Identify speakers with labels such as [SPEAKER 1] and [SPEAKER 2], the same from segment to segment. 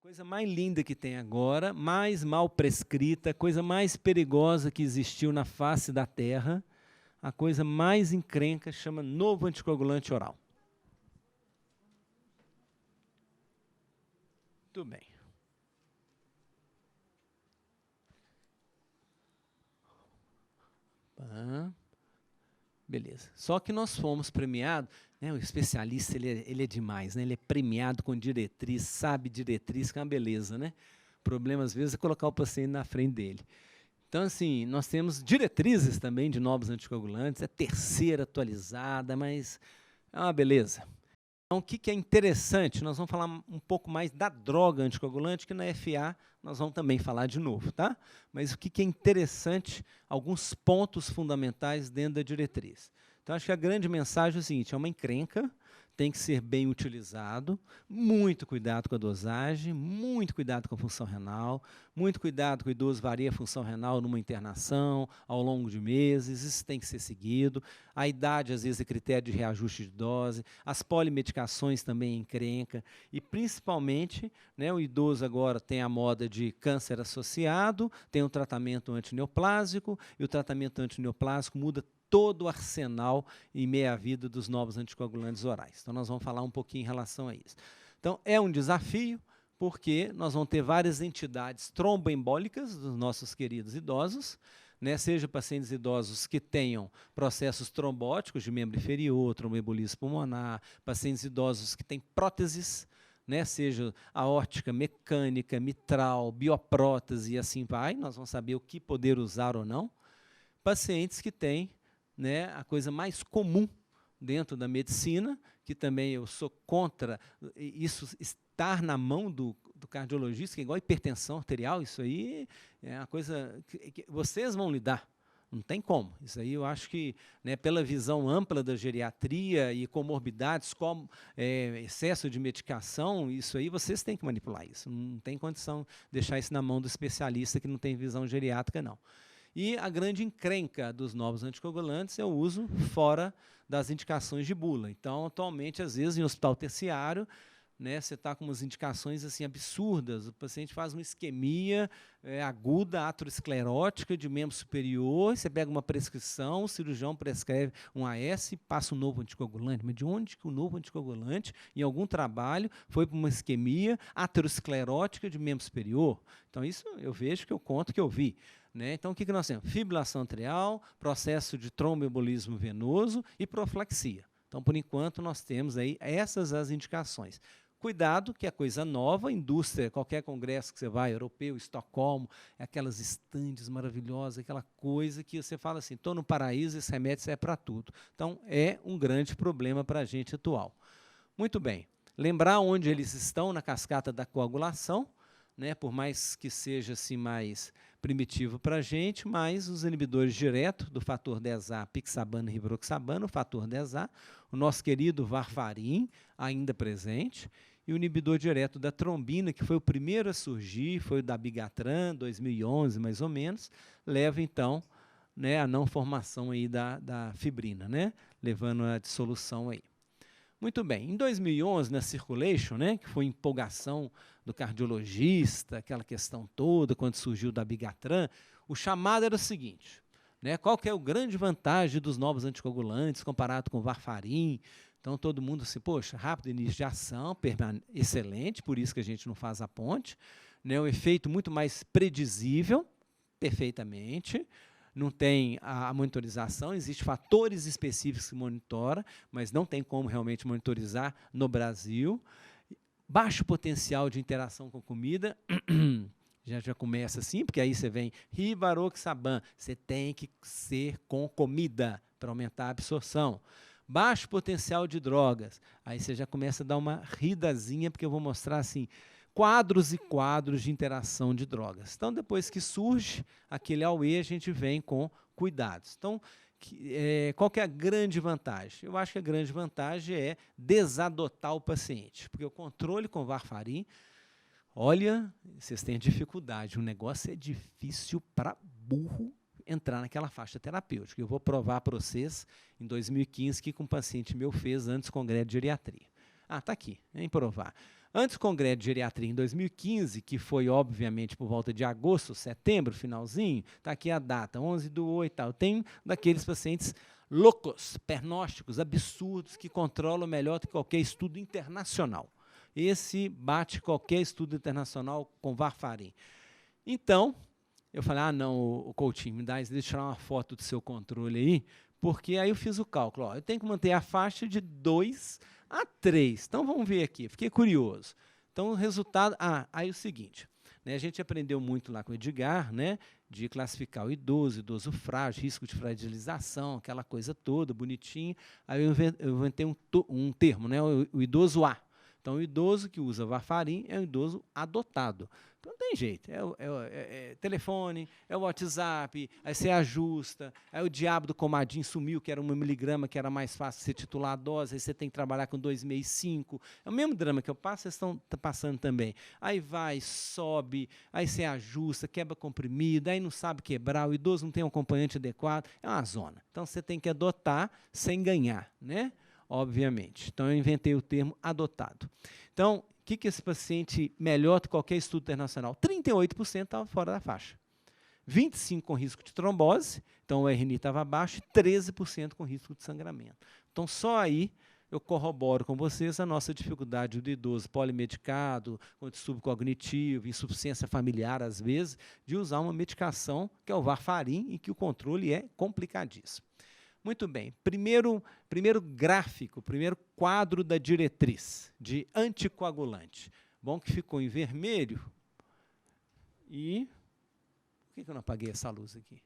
[SPEAKER 1] Coisa mais linda que tem agora, mais mal prescrita, coisa mais perigosa que existiu na face da Terra, a coisa mais encrenca chama novo anticoagulante oral. Muito bem. Beleza. Só que nós fomos premiados, né, o especialista ele é demais, né, ele é premiado com diretriz, sabe diretriz, que é uma beleza. Né? O problema, às vezes, é colocar o paciente na frente dele. Então, assim, nós temos diretrizes também de novos anticoagulantes, é terceira atualizada, mas é uma beleza. Então, o que é interessante? Nós vamos falar um pouco mais da droga anticoagulante, que na FA nós vamos também falar de novo, tá? Mas o que é interessante, alguns pontos fundamentais dentro da diretriz. Então, acho que a grande mensagem é o seguinte, é uma encrenca, tem que ser bem utilizado, muito cuidado com a dosagem, muito cuidado com a função renal, muito cuidado com o idoso varia a função renal numa internação, ao longo de meses, isso tem que ser seguido. A idade, às vezes, é critério de reajuste de dose, as polimedicações também encrenca, e principalmente, né, o idoso agora tem a moda de câncer associado, tem um tratamento antineoplásico, e o tratamento antineoplásico muda todo o arsenal e meia-vida dos novos anticoagulantes orais. Então, nós vamos falar um pouquinho em relação a isso. Então, é um desafio, porque nós vamos ter várias entidades tromboembólicas dos nossos queridos idosos, né, seja pacientes idosos que tenham processos trombóticos de membro inferior, tromboembolismo pulmonar, pacientes idosos que têm próteses, né, seja aórtica, mecânica, mitral, bioprótese e assim vai, nós vamos saber o que poder usar ou não. Pacientes que têm, né, a coisa mais comum dentro da medicina, que também eu sou contra isso estar na mão do cardiologista, que é igual a hipertensão arterial, isso aí é uma coisa que vocês vão lidar, não tem como. Isso aí eu acho que, né, pela visão ampla da geriatria e comorbidades, como excesso de medicação, isso aí vocês têm que manipular isso, não tem condição de deixar isso na mão do especialista que não tem visão geriátrica, não. E a grande encrenca dos novos anticoagulantes é o uso fora das indicações de bula. Então, atualmente, às vezes, em hospital terciário, né, você está com umas indicações assim, absurdas, o paciente faz uma isquemia aguda, aterosclerótica de membro superior, você pega uma prescrição, o cirurgião prescreve um AS e passa um novo anticoagulante. Mas de onde que o novo anticoagulante, em algum trabalho, foi para uma isquemia aterosclerótica de membro superior? Então, isso eu vejo que eu conto que eu vi. Né? Então, o que nós temos? Fibrilação atrial, processo de tromboembolismo venoso e profilaxia. Então, por enquanto, nós temos aí essas as indicações. Cuidado, que é coisa nova, indústria, qualquer congresso que você vai, europeu, Estocolmo, aquelas estandes maravilhosas, aquela coisa que você fala assim, estou no paraíso, esse remédio é para tudo. Então, é um grande problema para a gente atual. Muito bem. Lembrar onde eles estão na cascata da coagulação, né, por mais que seja assim, mais primitivo para a gente, mas os inibidores diretos do fator 10A, pixabana e rivaroxabana, o fator 10A, o nosso querido varfarin, ainda presente, e o inibidor direto da trombina, que foi o primeiro a surgir, foi o da Bigatran, 2011, mais ou menos, leva, então, né, a não formação aí da fibrina, né, levando a dissolução aí. Muito bem, em 2011, na Circulation, né, que foi empolgação do cardiologista, aquela questão toda, quando surgiu da Bigatran, o chamado era o seguinte, né, qual que é a grande vantagem dos novos anticoagulantes comparado com o varfarin? Então, todo mundo assim, poxa, rápido início de ação, excelente, por isso que a gente não faz a ponte, né, um efeito muito mais predizível, perfeitamente, não tem a monitorização, existem fatores específicos que monitora, mas não tem como realmente monitorizar no Brasil. Baixo potencial de interação com comida, já começa assim, porque aí você vem rivaroxaban, você tem que ser com comida para aumentar a absorção. Baixo potencial de drogas, aí você já começa a dar uma ridazinha, porque eu vou mostrar assim, quadros e quadros de interação de drogas. Então, depois que surge aquele AUE, a gente vem com cuidados. Então, qual que é a grande vantagem? Eu acho que a grande vantagem é desadotar o paciente, porque o controle com varfarin, olha, vocês têm dificuldade, o negócio é difícil para burro entrar naquela faixa terapêutica. Eu vou provar para vocês, em 2015, que um paciente meu fez antes do congresso de geriatria. Ah, está aqui, em provar. Antes do Congresso de Geriatria, em 2015, que foi, obviamente, por volta de agosto, setembro, finalzinho, está aqui a data, 11/8 e tal. Tem daqueles pacientes loucos, pernósticos, absurdos, que controlam melhor do que qualquer estudo internacional. Esse bate qualquer estudo internacional com varfarin. Então, eu falei, não, o Coutinho, deixa eu tirar uma foto do seu controle aí, porque aí eu fiz o cálculo. Eu tenho que manter a faixa de 2 a 3. Então, vamos ver aqui. Fiquei curioso. Então, o resultado... aí o seguinte, né, a gente aprendeu muito lá com o Edgar, né, de classificar o idoso frágil, risco de fragilização, aquela coisa toda, bonitinho. Aí eu inventei um termo, né, o idoso A. Então, o idoso que usa varfarin é um idoso adotado. Então, não tem jeito. É telefone, é o WhatsApp, aí você ajusta, aí o diabo do comadinho sumiu, que era 1 miligrama, que era mais fácil você titular a dose, aí você tem que trabalhar com 2,65. É o mesmo drama que eu passo, vocês estão passando também. Aí vai, sobe, aí você ajusta, quebra comprimido, aí não sabe quebrar, o idoso não tem um acompanhante adequado, é uma zona. Então, você tem que adotar sem ganhar, né? Obviamente. Então, eu inventei o termo adotado. Então, o que esse paciente, melhor do que qualquer estudo internacional? 38% estava fora da faixa. 25% com risco de trombose, então o RNI estava baixo, e 13% com risco de sangramento. Então, só aí eu corroboro com vocês a nossa dificuldade do idoso polimedicado, com distúrbio cognitivo, insuficiência familiar, às vezes, de usar uma medicação que é o varfarin e que o controle é complicadíssimo. Muito bem, primeiro gráfico, primeiro quadro da diretriz de anticoagulante. Bom que ficou em vermelho. E por que eu não apaguei essa luz aqui?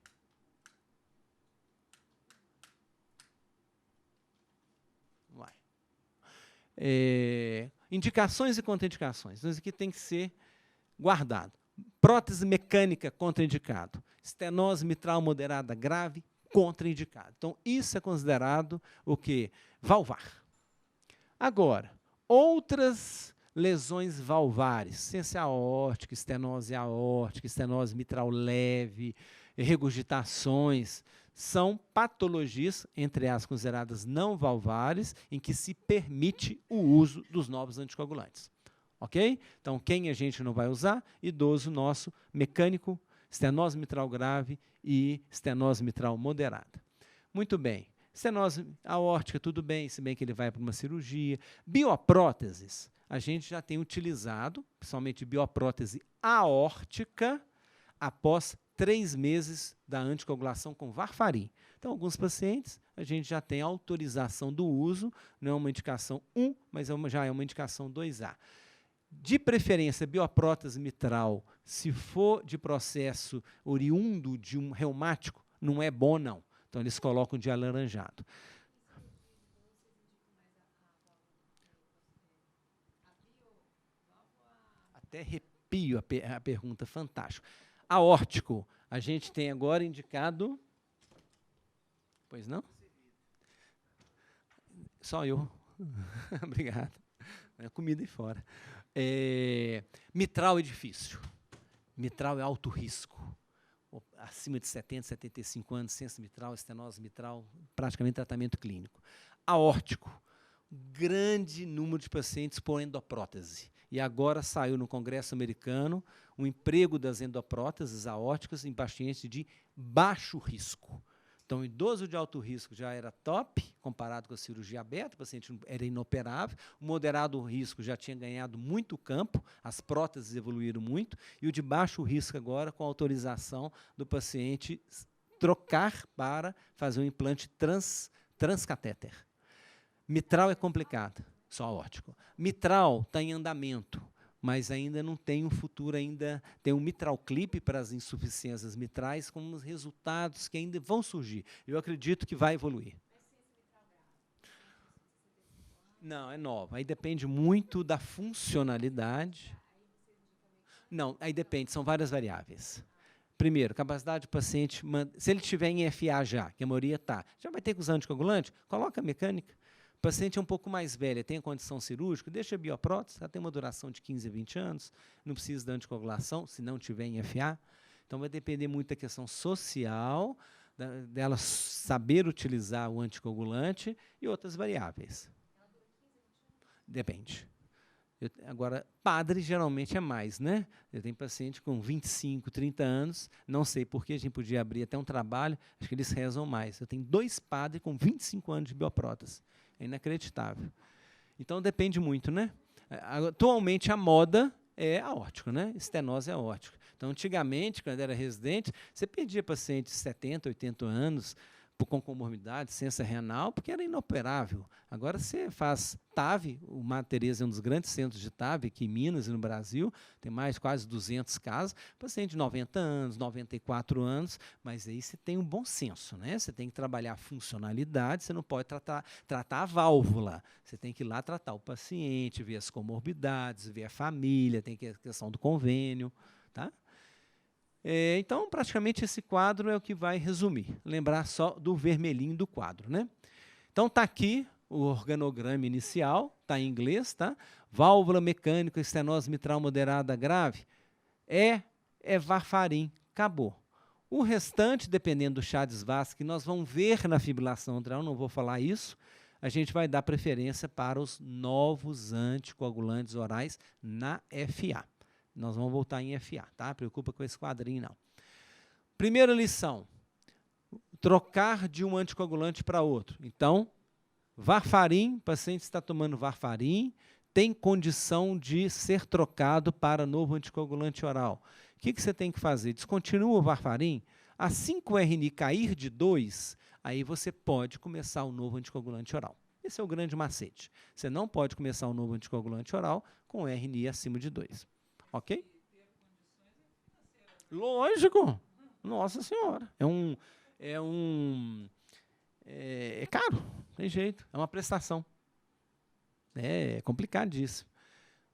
[SPEAKER 1] Vai. Indicações e contraindicações. Então, isso aqui tem que ser guardado. Prótese mecânica contraindicado. Estenose mitral moderada grave, contraindicado. Então, isso é considerado o quê? Valvar. Agora, outras lesões valvares, ciência aórtica, estenose mitral leve, regurgitações, são patologias, entre as consideradas não valvares, em que se permite o uso dos novos anticoagulantes. Ok? Então, quem a gente não vai usar? Idoso nosso, mecânico, estenose mitral grave e estenose mitral moderada. Muito bem. Estenose aórtica, tudo bem, se bem que ele vai para uma cirurgia. Biopróteses, a gente já tem utilizado, principalmente bioprótese aórtica, após 3 meses da anticoagulação com varfarin. Então, alguns pacientes, a gente já tem autorização do uso, não é uma indicação 1, mas já é uma indicação 2A. De preferência, bioprótese mitral, se for de processo oriundo de um reumático, não é bom, não. Então, eles colocam de alaranjado. Até arrepio a pergunta, fantástico. Aórtico, a gente tem agora indicado... Pois não? Só eu. Obrigado. Comida aí fora. Mitral é difícil. Mitral é alto risco. Acima de 70, 75 anos, ciência mitral, estenose mitral, praticamente tratamento clínico. Aórtico, grande número de pacientes por endoprótese. E agora saiu no Congresso americano o emprego das endopróteses aórticas em pacientes de baixo risco. Então, o idoso de alto risco já era top, comparado com a cirurgia aberta, o paciente era inoperável, o moderado risco já tinha ganhado muito campo, as próteses evoluíram muito, e o de baixo risco agora, com autorização do paciente trocar para fazer um implante transcatéter. Mitral é complicado, só aórtico. Mitral está em andamento, mas ainda não tem um futuro, ainda tem um mitral clip para as insuficiências mitrais, com os resultados que ainda vão surgir. Eu acredito que vai evoluir. Não, é nova. Aí depende muito da funcionalidade. Não, aí depende, são várias variáveis. Primeiro, capacidade do paciente, se ele estiver em FA já, que a maioria está, já vai ter que usar anticoagulante? Coloca a mecânica. O paciente é um pouco mais velho, tem a condição cirúrgica, deixa a bioprótese, ela tem uma duração de 15 a 20 anos, não precisa de anticoagulação, se não tiver em FA. Então, vai depender muito da questão social, dela saber utilizar o anticoagulante e outras variáveis. Depende. Agora, padre geralmente é mais, né? Eu tenho paciente com 25, 30 anos, não sei porquê, a gente podia abrir até um trabalho, acho que eles rezam mais. Eu tenho 2 padres com 25 anos de bioprótese. É inacreditável. Então, depende muito, né? Atualmente, a moda é aórtico, né? Estenose aórtica. Então, antigamente, quando era residente, você pedia pacientes de 70, 80 anos, com comorbidade, ciência renal, porque era inoperável. Agora você faz TAV, o Madre Teresa é um dos grandes centros de TAV aqui em Minas e no Brasil, tem mais quase 200 casos, paciente de 90 anos, 94 anos, mas aí você tem um bom senso, né? Você tem que trabalhar a funcionalidade, você não pode tratar a válvula, você tem que ir lá tratar o paciente, ver as comorbidades, ver a família, tem que a questão do convênio, tá? Então, praticamente, esse quadro é o que vai resumir. Lembrar só do vermelhinho do quadro, né? Então, está aqui o organograma inicial, está em inglês, tá? Válvula mecânica, estenose mitral moderada grave, é varfarin, acabou. O restante, dependendo do Chades-Vasque, que nós vamos ver na fibrilação atrial, não vou falar isso, a gente vai dar preferência para os novos anticoagulantes orais na FA. Nós vamos voltar em FA, tá? Preocupa com esse quadrinho, não. Primeira lição, trocar de um anticoagulante para outro. Então, varfarin, o paciente está tomando varfarin, tem condição de ser trocado para novo anticoagulante oral. O que você tem que fazer? Descontinua o varfarin, assim que o RNI cair de 2, aí você pode começar o novo anticoagulante oral. Esse é o grande macete. Você não pode começar o novo anticoagulante oral com RNI acima de 2. Ok? Lógico. Nossa Senhora. É caro, tem jeito. É uma prestação. É complicadíssimo.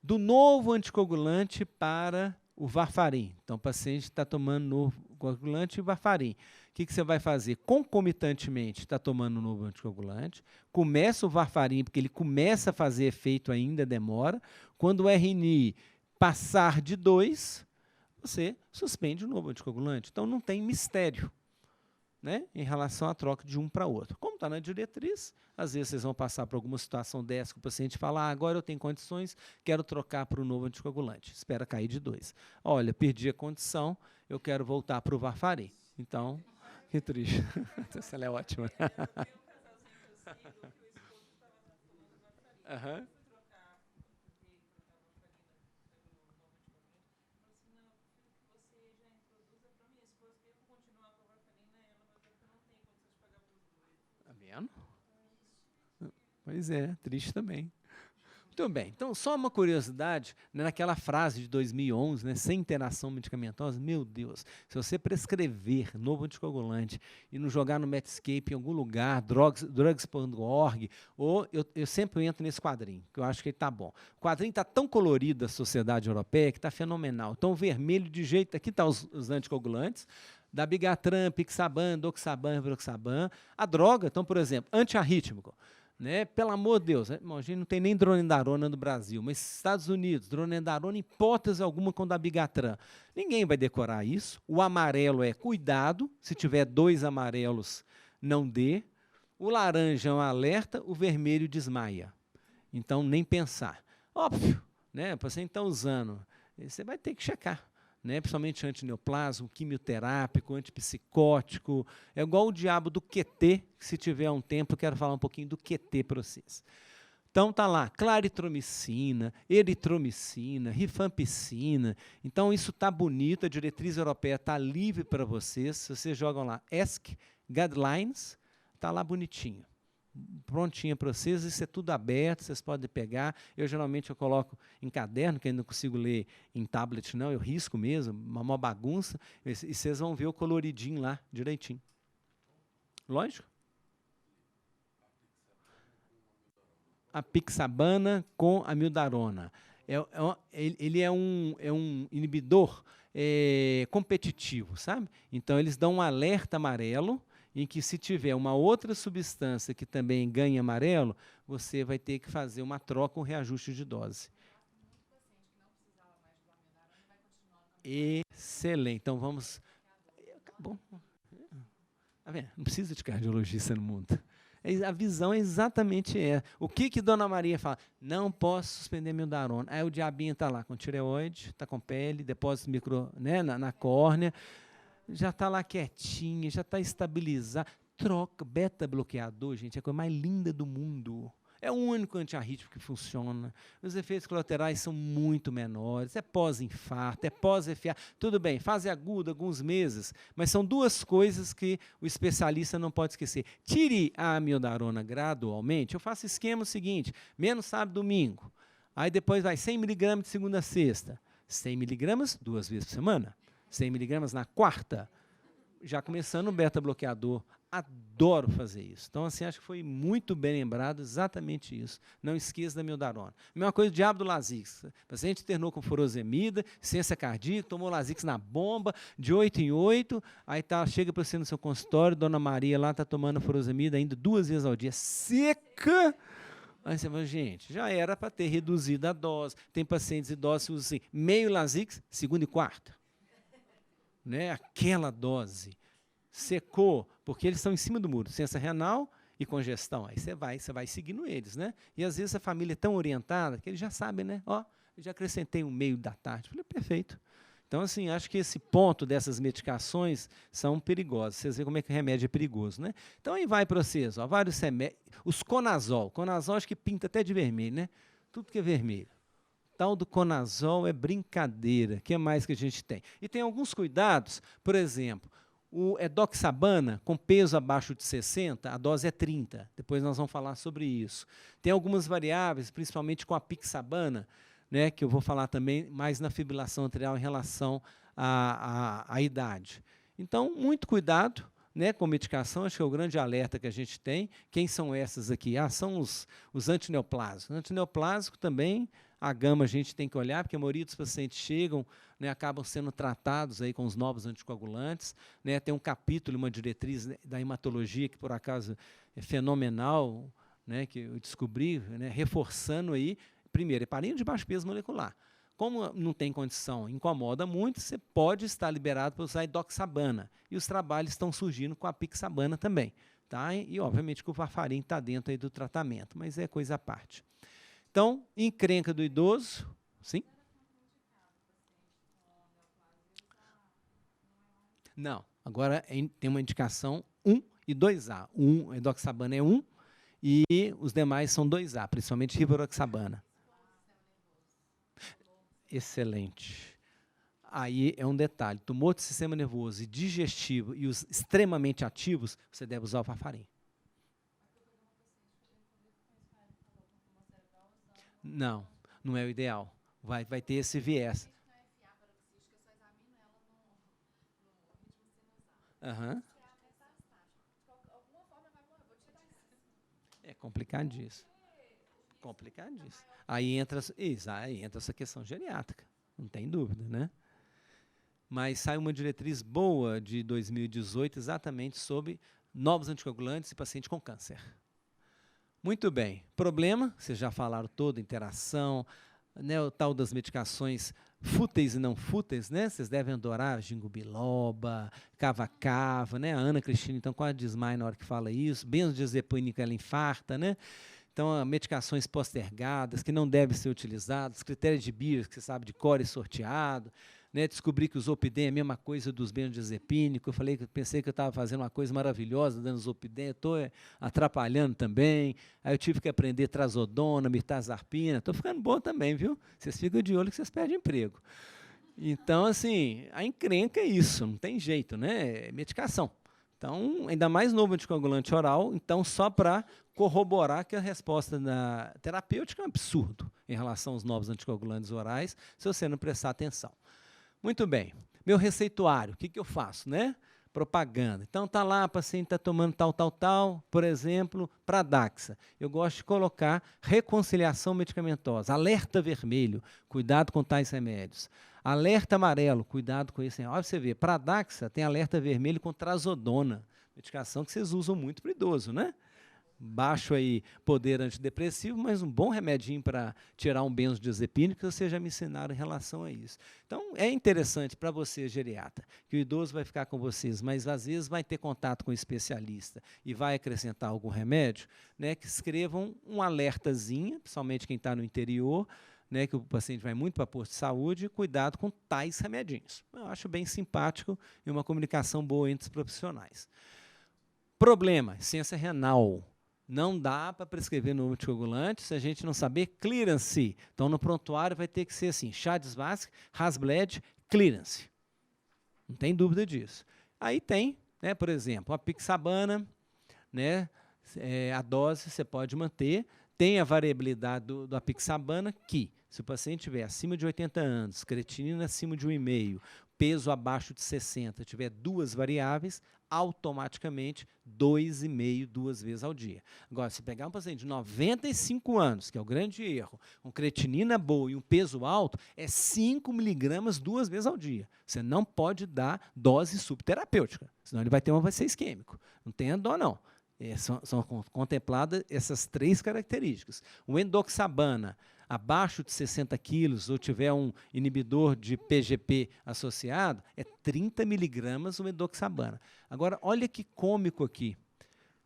[SPEAKER 1] Do novo anticoagulante para o varfarin. Então, o paciente está tomando novo coagulante e varfarin. O que você vai fazer? Concomitantemente, está tomando um novo anticoagulante, começa o varfarin, porque ele começa a fazer efeito ainda, demora. Quando o RNI passar de 2, você suspende o novo anticoagulante. Então, não tem mistério, né, em relação à troca de um para outro. Como está na diretriz, às vezes vocês vão passar por alguma situação dessa que o paciente fala, agora eu tenho condições, quero trocar para o novo anticoagulante. Espera cair de 2. Olha, perdi a condição, eu quero voltar para o varfarin. Então, que triste. Essa é ótima. Aham. Tá vendo? Pois é, triste também. Muito bem, então só uma curiosidade, né, naquela frase de 2011, né, sem interação medicamentosa, meu Deus, se você prescrever novo anticoagulante e não jogar no Medscape em algum lugar, drugs.org, ou eu sempre entro nesse quadrinho, que eu acho que ele está bom. O quadrinho está tão colorido da sociedade europeia que está fenomenal. Então, vermelho de jeito, aqui estão os anticoagulantes, da Bigatran, Pixaban, Doxaban, Rivaroxaban. A droga, então, por exemplo, antiarrítmico, né? Pelo amor de Deus, né? A gente não tem nem dronedarona no Brasil, mas Estados Unidos, dronedarona, hipótese alguma com dabigatran. Ninguém vai decorar isso. O amarelo é cuidado, se tiver 2 amarelos, não dê. O laranja é um alerta, o vermelho desmaia. Então, nem pensar. Óbvio, né? O paciente está usando, você vai ter que checar. Né, principalmente antineoplasmo, quimioterápico, antipsicótico, é igual o diabo do QT, que se tiver um tempo eu quero falar um pouquinho do QT para vocês. Então tá lá, claritromicina, eritromicina, rifampicina, então isso está bonito, a diretriz europeia está livre para vocês, se vocês jogam lá, ESC, Guidelines, está lá bonitinho. Prontinha para vocês, isso é tudo aberto, vocês podem pegar. Eu geralmente coloco em caderno, que ainda não consigo ler em tablet, não, eu risco mesmo, uma bagunça, e vocês vão ver o coloridinho lá, direitinho. Lógico? A pixabana com a mildarona. Ele é um inibidor competitivo, sabe? Então, eles dão um alerta amarelo, em que se tiver uma outra substância que também ganha amarelo, você vai ter que fazer uma troca, um reajuste de dose. Excelente. Então vamos... Acabou. Tá vendo? Não precisa de cardiologista no mundo. A visão é exatamente essa. O que Dona Maria fala? Não posso suspender mildarona. Aí o diabinho está lá com tireoide, está com pele, depósito micro, né, na córnea, já está lá quietinha, já está estabilizado. Troca, beta-bloqueador, gente, é a coisa mais linda do mundo. É o único antiarrítmico que funciona. Os efeitos colaterais são muito menores. É pós-infarto, é pós-FA. Tudo bem, fase aguda, alguns meses, mas são duas coisas que o especialista não pode esquecer. Tire a amiodarona gradualmente. Eu faço esquema seguinte, menos sábado, domingo. Aí depois vai 100 mg de segunda a sexta. 100 mg 2 vezes por semana. 100 mg na quarta. Já começando o beta-bloqueador. Adoro fazer isso. Então, assim, acho que foi muito bem lembrado exatamente isso. Não esqueça da mildarona. Mesma coisa do diabo do Lasix. O paciente internou com furosemida, ciência cardíaca, tomou Lasix na bomba, de 8 em 8, aí chega para você no seu consultório, Dona Maria lá está tomando furosemida ainda 2 vezes ao dia, seca. Aí você fala, gente, já era para ter reduzido a dose. Tem pacientes idosos que usam assim, meio Lasix, segunda e quarta. Né? Aquela dose. Secou, porque eles estão em cima do muro, ciência renal e congestão. Aí você vai seguindo eles, né? E às vezes a família é tão orientada que eles já sabem, né? Ó, eu já acrescentei um meio da tarde. Falei, perfeito. Então, assim, acho que esse ponto dessas medicações são perigosas. Vocês veem como é que o remédio é perigoso, né? Então, aí vai para vocês, ó, vários remédios. Os Conazol. Conazol acho que pinta até de vermelho, né? Tudo que é vermelho. Tal do Conazol é brincadeira. O que mais que a gente tem? E tem alguns cuidados, por exemplo, o edoxabana, com peso abaixo de 60, a dose é 30. Depois nós vamos falar sobre isso. Tem algumas variáveis, principalmente com a pixabana, né, que eu vou falar também mais na fibrilação atrial em relação à idade. Então, muito cuidado, né, com medicação, acho que é o grande alerta que a gente tem. Quem são essas aqui? São os antineoplásicos. Antineoplásico também, a gama a gente tem que olhar, porque a maioria dos pacientes chegam, né, acabam sendo tratados aí com os novos anticoagulantes. Né, tem um capítulo, uma diretriz, né, da hematologia, que por acaso é fenomenal, né, que eu descobri, né, reforçando aí, primeiro, heparina de baixo peso molecular. Como não tem condição, incomoda muito, você pode estar liberado para usar edoxabana. E os trabalhos estão surgindo com a pixabana também. Tá? E obviamente, que o varfarin está dentro aí do tratamento, mas é coisa à parte. Então, encrenca do idoso, sim? Não, agora tem uma indicação 1 e 2A. Edoxabana é 1 e os demais são 2A, principalmente rivaroxabana. Excelente. Aí é um detalhe, tumor do sistema nervoso e digestivo e os extremamente ativos, você deve usar o varfarin. Não, não é o ideal. Vai ter esse viés. Uhum. É complicadíssimo. Complicadíssimo. Aí entra essa questão geriátrica, não tem dúvida, né? Mas sai uma diretriz boa de 2018 exatamente sobre novos anticoagulantes e paciente com câncer. Muito bem. Problema, vocês já falaram todo, interação, né, o tal das medicações fúteis e não fúteis, né? Vocês devem adorar ginkgo biloba, cava-cava, né? A Ana Cristina, então, quase desmaia na hora que fala isso. Benzodiazepínico, ela infarta, né? Então, medicações postergadas, que não devem ser utilizadas, critérios de Beers, que você sabe, de core sorteado, né? Descobri que o Zolpidem é a mesma coisa dos benzodiazepínicos. Pensei que eu estava fazendo uma coisa maravilhosa dando Zolpidem, estou atrapalhando também. Aí eu tive que aprender trazodona, mirtazapina. Estou ficando bom também, viu? Vocês ficam de olho que vocês perdem emprego. Então, assim, a encrenca é isso, não tem jeito, né? É medicação. Então, ainda mais novo anticoagulante oral, então só para corroborar que a resposta terapêutica é um absurdo em relação aos novos anticoagulantes orais, se você não prestar atenção. Muito bem. Meu receituário, o que eu faço, né? Propaganda. Então, está lá, o paciente está tomando tal, por exemplo, Pradaxa. Eu gosto de colocar reconciliação medicamentosa, alerta vermelho, cuidado com tais remédios. Alerta amarelo, cuidado com esse. Olha, você vê, Pradaxa tem alerta vermelho com trazodona, medicação que vocês usam muito para o idoso, né? baixo aí poder antidepressivo, mas um bom remedinho para tirar um benzodiazepínico, que vocês já me ensinaram em relação a isso. Então, é interessante para você, geriatra, que o idoso vai ficar com vocês, mas às vezes vai ter contato com o especialista e vai acrescentar algum remédio, né, que escrevam um alertazinho, principalmente quem está no interior, né, que o paciente vai muito para posto de saúde, cuidado com tais remedinhos. Eu acho bem simpático e uma comunicação boa entre os profissionais. Problema, insuficiência renal. Não dá para prescrever no anticoagulante se a gente não saber clearance. Então, no prontuário vai ter que ser assim, Chades-Vasque, Hasbled, clearance. Não tem dúvida disso. Aí tem, né, por exemplo, a apixabana, né, a dose você pode manter. Tem a variabilidade do apixabana que, se o paciente tiver acima de 80 anos, creatinina acima de 1,5, peso abaixo de 60, tiver duas variáveis, automaticamente 2,5 duas vezes ao dia. Agora, se pegar um paciente de 95 anos, que é o grande erro, com creatinina boa e um peso alto, é 5 miligramas duas vezes ao dia. Você não pode dar dose subterapêutica, senão ele vai ter um AVC isquêmico. Não tenha dó, não. São contempladas essas três características. O endoxabana, abaixo de 60 quilos, ou tiver um inibidor de PGP associado, é 30 miligramas o endoxabana. Agora, olha que cômico aqui,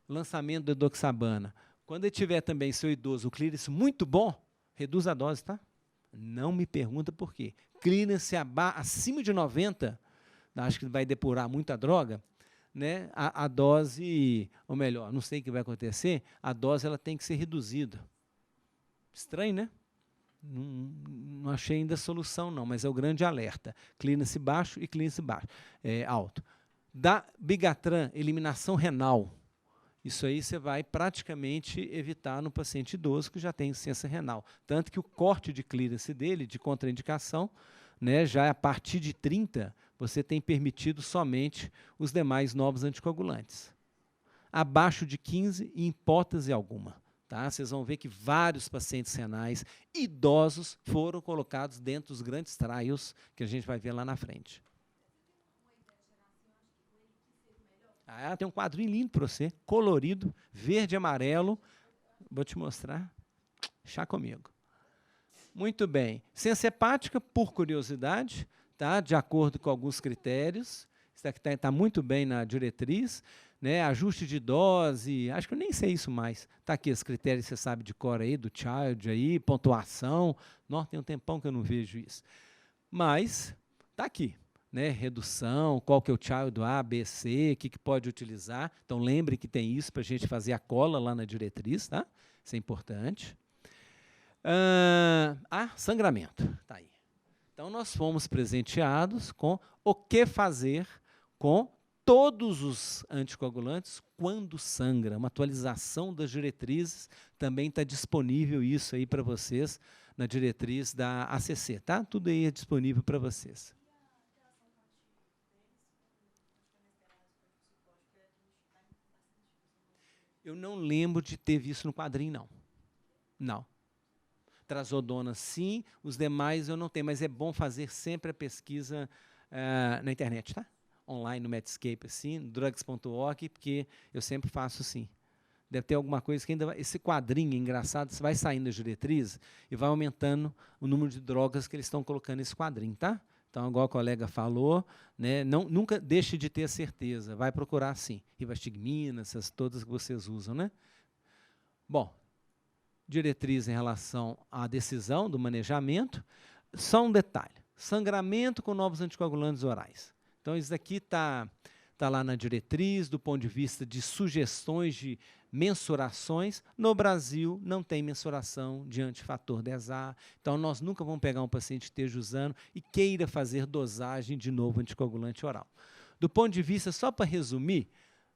[SPEAKER 1] o lançamento do endoxabana. Quando ele tiver também, seu idoso, o clearance muito bom, reduz a dose, tá? Não me pergunta por quê. Clearance acima de 90, acho que vai depurar muita droga, né, a dose, ou melhor, não sei o que vai acontecer, a dose ela tem que ser reduzida. Estranho, né? Não achei ainda solução, não, mas é o grande alerta. Clearance baixo e clearance alto. Da Bigatran, eliminação renal. Isso aí você vai praticamente evitar no paciente idoso que já tem insuficiência renal. Tanto que o corte de clearance dele, de contraindicação, né, já a partir de 30, você tem permitido somente os demais novos anticoagulantes. Abaixo de 15, em hipótese alguma. Tá? Vocês vão ver que vários pacientes renais idosos foram colocados dentro dos grandes trials que a gente vai ver lá na frente. Tem um quadrinho lindo para você, colorido, verde e amarelo. Vou te mostrar. Chá comigo. Muito bem. Ciência hepática, por curiosidade, tá? De acordo com alguns critérios. Isso aqui está muito bem na diretriz. Né? Ajuste de dose, acho que eu nem sei isso mais. Está aqui os critérios, você sabe de cor aí, do Child aí, pontuação. Nossa, tem um tempão que eu não vejo isso. Mas está aqui. Né, redução, qual que é o child A, B, C, o que pode utilizar. Então, lembre que tem isso para a gente fazer a cola lá na diretriz, tá? Isso é importante. Sangramento, tá aí. Então, nós fomos presenteados com o que fazer com todos os anticoagulantes quando sangra. Uma atualização das diretrizes, também está disponível isso aí para vocês na diretriz da ACC, tá? Tudo aí é disponível para vocês. Eu não lembro de ter visto no quadrinho, não. Não. Trazodona, sim. Os demais eu não tenho, mas é bom fazer sempre a pesquisa na internet, tá? Online, no Medscape, assim, drugs.org, porque eu sempre faço assim. Deve ter alguma coisa que ainda vai... Esse quadrinho engraçado, você vai saindo das diretrizes e vai aumentando o número de drogas que eles estão colocando nesse quadrinho, tá? Então, igual a colega falou, né, nunca deixe de ter certeza, vai procurar sim. Rivastigmina, essas todas que vocês usam, né? Bom, diretriz em relação à decisão do manejamento, só um detalhe, sangramento com novos anticoagulantes orais. Então, isso daqui está lá na diretriz, do ponto de vista de sugestões de mensurações. No Brasil, não tem mensuração de antifator 10A. Então, nós nunca vamos pegar um paciente que esteja usando e queira fazer dosagem de novo anticoagulante oral. Do ponto de vista, só para resumir,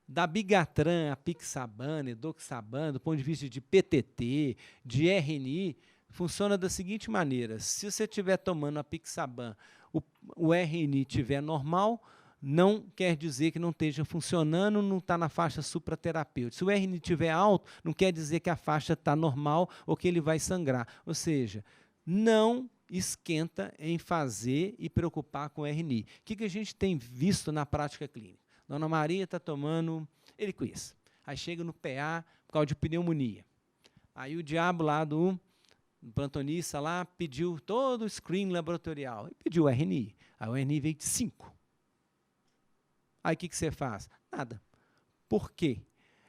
[SPEAKER 1] da Bigatran, apixabana, edoxabana, do ponto de vista de PTT, de RNI, funciona da seguinte maneira. Se você estiver tomando apixaban, o RNI estiver normal, não quer dizer que não esteja funcionando, não está na faixa supraterapêutica. Se o RNI estiver alto, não quer dizer que a faixa está normal ou que ele vai sangrar. Ou seja, não esquenta em fazer e preocupar com o RNI. O que a gente tem visto na prática clínica? Dona Maria está tomando Eliquis. Aí chega no PA por causa de pneumonia. Aí o diabo lá do plantonista lá pediu todo o screen laboratorial e pediu o RNI. Aí o RNI veio de 5. Aí o que você faz? Nada. Por quê?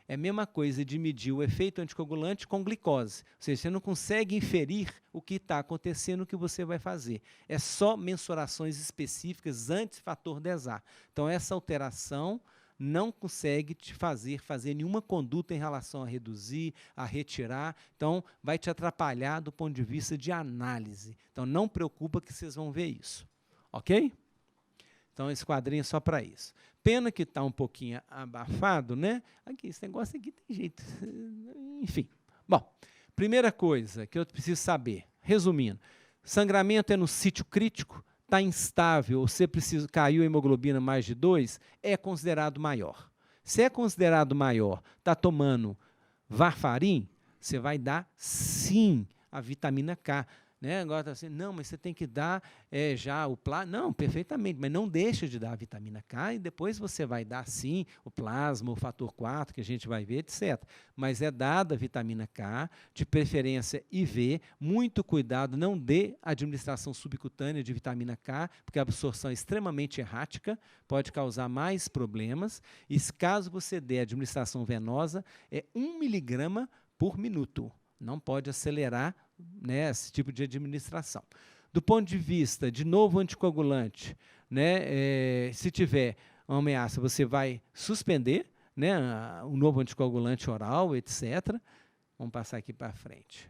[SPEAKER 1] É a mesma coisa de medir o efeito anticoagulante com glicose. Ou seja, você não consegue inferir o que está acontecendo, o que você vai fazer. É só mensurações específicas antes do fator 10A. Então, essa alteração não consegue te fazer nenhuma conduta em relação a reduzir, a retirar. Então, vai te atrapalhar do ponto de vista de análise. Então, não preocupa que vocês vão ver isso. Ok? Então, esse quadrinho é só para isso. Pena que está um pouquinho abafado, né? Aqui, esse negócio aqui tem jeito. Enfim. Bom, primeira coisa que eu preciso saber, resumindo, sangramento é no sítio crítico, está instável, ou você precisa, caiu a hemoglobina mais de 2, é considerado maior. Se é considerado maior, está tomando varfarin, você vai dar, sim, a vitamina K. Né? Agora, assim, não, mas você tem que dar já o plasma. Não, perfeitamente, mas não deixa de dar a vitamina K e depois você vai dar, sim, o plasma, o fator 4, que a gente vai ver, etc. Mas é dada a vitamina K, de preferência IV, muito cuidado, não dê administração subcutânea de vitamina K, porque a absorção é extremamente errática, pode causar mais problemas, e caso você dê administração venosa, é 1 miligrama por minuto. Não pode acelerar, né, esse tipo de administração. Do ponto de vista de novo anticoagulante, né, se tiver uma ameaça, você vai suspender, né, o novo anticoagulante oral, etc. Vamos passar aqui para frente.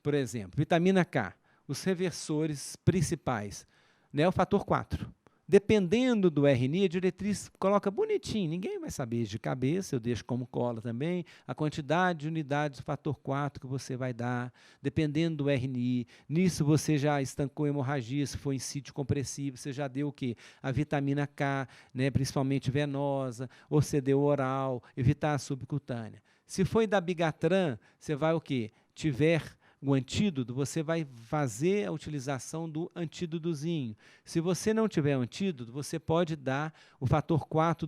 [SPEAKER 1] Por exemplo, vitamina K, os reversores principais, né, o fator 4. Dependendo do RNI, a diretriz coloca bonitinho, ninguém vai saber de cabeça, eu deixo como cola também, a quantidade de unidades do fator 4 que você vai dar, dependendo do RNI. Nisso você já estancou hemorragia, se for em sítio compressivo, você já deu o quê? A vitamina K, né, principalmente venosa, ou você deu oral, evitar a subcutânea. Se for da Bigatran, você vai o quê? Tiver o antídoto, você vai fazer a utilização do antídotozinho. Se você não tiver o antídoto, você pode dar o fator 4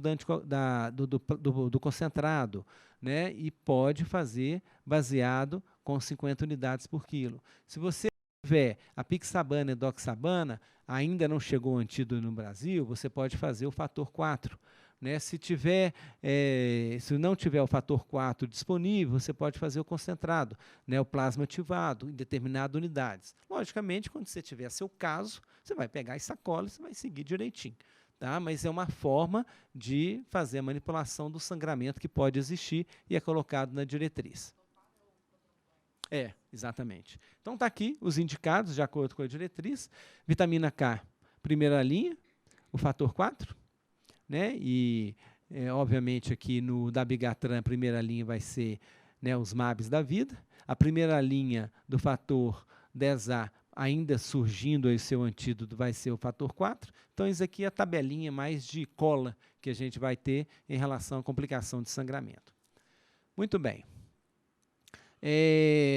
[SPEAKER 1] do concentrado, né? E pode fazer baseado com 50 unidades por quilo. Se você tiver a pixabana e doxabana, ainda não chegou o antídoto no Brasil, você pode fazer o fator 4. Né? Se não tiver o fator 4 disponível, você pode fazer o concentrado, né? O plasma ativado em determinadas unidades. Logicamente, quando você tiver seu caso, você vai pegar e sacola e você vai seguir direitinho. Tá? Mas é uma forma de fazer a manipulação do sangramento que pode existir e é colocado na diretriz. Exatamente. Então, está aqui os indicados, de acordo com a diretriz. Vitamina K, primeira linha, o fator 4. Né? E, obviamente, aqui no Dabigatran, a primeira linha vai ser, né, os MABs da vida. A primeira linha do fator 10A, ainda surgindo aí o seu antídoto, vai ser o fator 4. Então, isso aqui é a tabelinha mais de cola que a gente vai ter em relação à complicação de sangramento. Muito bem.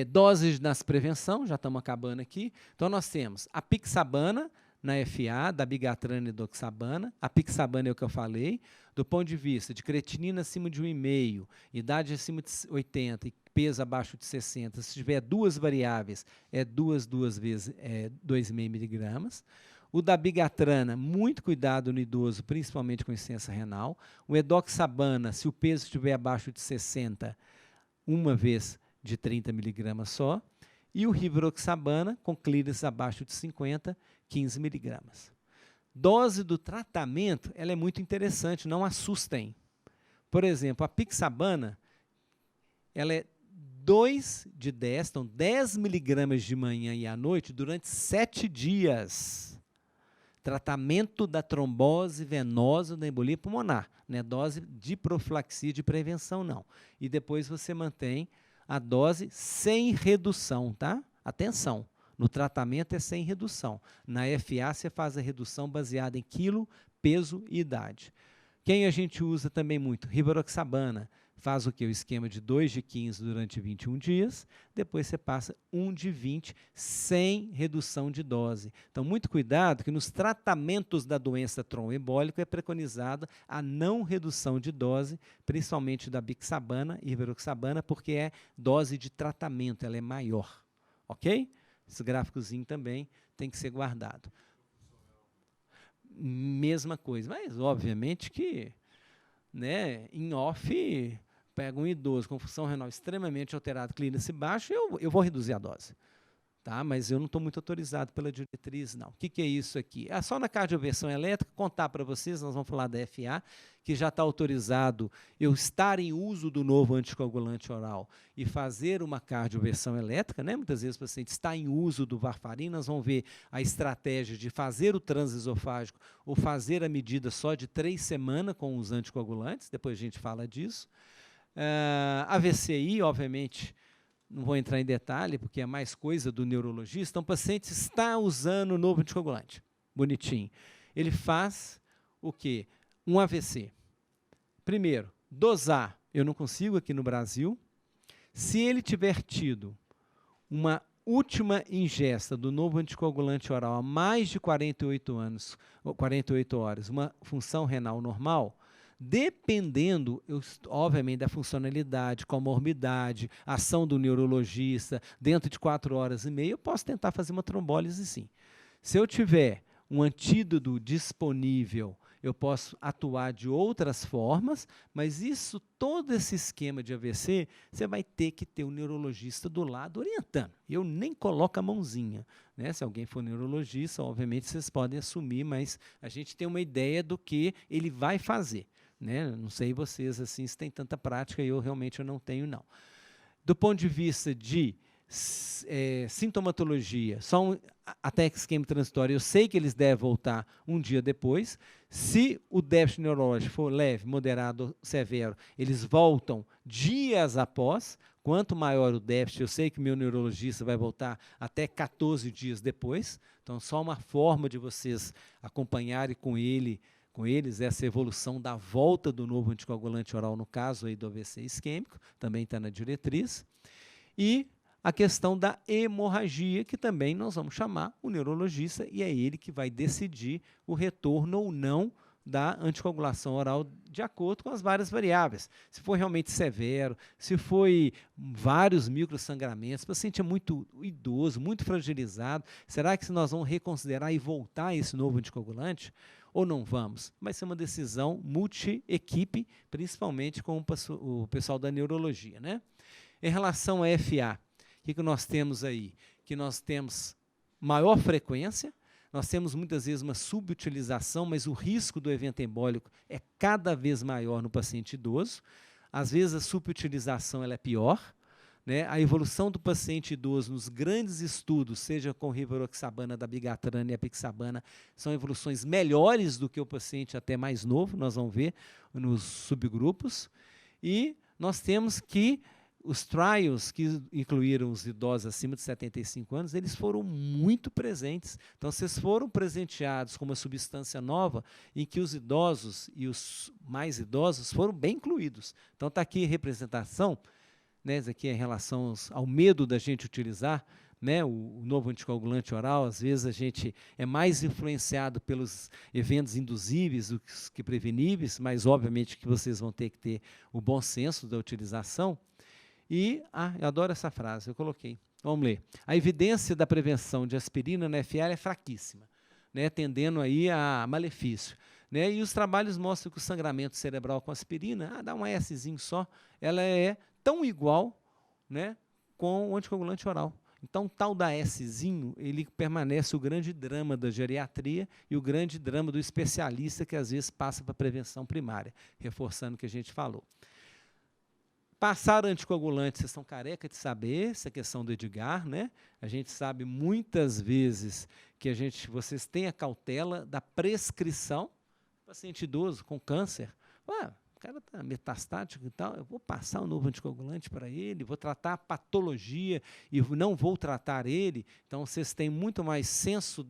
[SPEAKER 1] Doses nas prevenção, já estamos acabando aqui. Então, nós temos a pixabana, na FA, da Bigatran e doxabana. A pixabana é o que eu falei. Do ponto de vista de creatinina acima de 1,5, idade acima de 80 e peso abaixo de 60, se tiver duas variáveis, é duas vezes 2,5 miligramas. O da bigatrana, muito cuidado no idoso, principalmente com insuficiência renal. O edoxabana, se o peso estiver abaixo de 60, uma vez de 30 miligramas só. E o rivaroxabana, com clearance abaixo de 50, 15 miligramas. Dose do tratamento, ela é muito interessante, não assustem. Por exemplo, a pixabana, ela é 2 de 10, então 10 miligramas de manhã e à noite durante 7 dias. Tratamento da trombose venosa da embolia pulmonar, né? Dose de profilaxia de prevenção, não. E depois você mantém a dose sem redução, tá? Atenção, no tratamento é sem redução. Na FA você faz a redução baseada em quilo, peso e idade. Quem a gente usa também muito? Rivaroxabana, faz o quê? O esquema de 2 de 15 durante 21 dias, depois você passa 1 de 20 sem redução de dose. Então, muito cuidado que nos tratamentos da doença tromboembólica é preconizada a não redução de dose, principalmente da bixabana e rivaroxabana, porque é dose de tratamento, ela é maior. Ok? Esse gráficozinho também tem que ser guardado. Mesma coisa, mas obviamente que, né, em off, pega um idoso com função renal extremamente alterada, clínice baixa, eu vou reduzir a dose. Tá? Mas eu não estou muito autorizado pela diretriz, não. O que é isso aqui? É só na cardioversão elétrica, contar para vocês, nós vamos falar da FA, que já está autorizado eu estar em uso do novo anticoagulante oral e fazer uma cardioversão elétrica, né? Muitas vezes o paciente está em uso do varfarin, nós vamos ver a estratégia de fazer o transesofágico ou fazer a medida só de 3 semanas com os anticoagulantes, depois a gente fala disso. A VCI, obviamente, não vou entrar em detalhe, porque é mais coisa do neurologista. Então, o paciente está usando o novo anticoagulante. Bonitinho. Ele faz o quê? Um AVC. Primeiro, dosar. Eu não consigo aqui no Brasil. Se ele tiver tido uma última ingesta do novo anticoagulante oral há mais de 48 horas, uma função renal normal, dependendo, obviamente, da funcionalidade, comorbidade, ação do neurologista, dentro de 4 horas e meia, eu posso tentar fazer uma trombólise, sim. Se eu tiver um antídoto disponível, eu posso atuar de outras formas, mas isso, todo esse esquema de AVC, você vai ter que ter um neurologista do lado orientando. Eu nem coloco a mãozinha, né? Se alguém for neurologista, obviamente vocês podem assumir, mas a gente tem uma ideia do que ele vai fazer. Né? Não sei vocês assim, se tem tanta prática, eu realmente não tenho, não. Do ponto de vista de sintomatologia, só até esquema transitório, eu sei que eles devem voltar um dia depois. Se o déficit neurológico for leve, moderado ou severo, eles voltam dias após. Quanto maior o déficit, eu sei que meu neurologista vai voltar até 14 dias depois. Então, só uma forma de vocês acompanharem com eles essa evolução da volta do novo anticoagulante oral, no caso aí do AVC isquêmico, também está na diretriz. E a questão da hemorragia, que também nós vamos chamar o neurologista, e é ele que vai decidir o retorno ou não da anticoagulação oral de acordo com as várias variáveis. Se for realmente severo, se foi vários microsangramentos, o paciente é muito idoso, muito fragilizado, será que nós vamos reconsiderar e voltar a esse novo anticoagulante? Ou não vamos? Vai ser uma decisão multi-equipe, principalmente com o pessoal da neurologia. Né? Em relação à FA, o que nós temos aí? Que nós temos maior frequência, nós temos muitas vezes uma subutilização, mas o risco do evento embólico é cada vez maior no paciente idoso. Às vezes a subutilização ela é pior. Né? A evolução do paciente idoso nos grandes estudos, seja com rivaroxabana, dabigatran e apixabana, são evoluções melhores do que o paciente até mais novo, nós vamos ver nos subgrupos. E nós temos que os trials que incluíram os idosos acima de 75 anos, eles foram muito presentes. Então, vocês foram presenteados com uma substância nova em que os idosos e os mais idosos foram bem incluídos. Então, está aqui a representação, né, isso aqui é em relação ao medo da gente utilizar, né, o novo anticoagulante oral. Às vezes a gente é mais influenciado pelos eventos induzíveis do que preveníveis, mas obviamente que vocês vão ter que ter o bom senso da utilização. E, eu adoro essa frase, eu coloquei. Vamos ler. A evidência da prevenção de aspirina na FA é fraquíssima, né, tendendo aí a malefício. Né, e os trabalhos mostram que o sangramento cerebral com aspirina, dá um Szinho só, ela é tão igual, né, com o anticoagulante oral. Então, tal da Szinho, ele permanece o grande drama da geriatria e o grande drama do especialista que às vezes passa para a prevenção primária, reforçando o que a gente falou. Passar anticoagulante, vocês estão careca de saber, essa questão do Edgar, né? A gente sabe muitas vezes que vocês têm a cautela da prescrição. Paciente idoso com câncer, o cara está metastático e tal, eu vou passar um novo anticoagulante para ele, vou tratar a patologia e não vou tratar ele. Então, vocês têm muito mais senso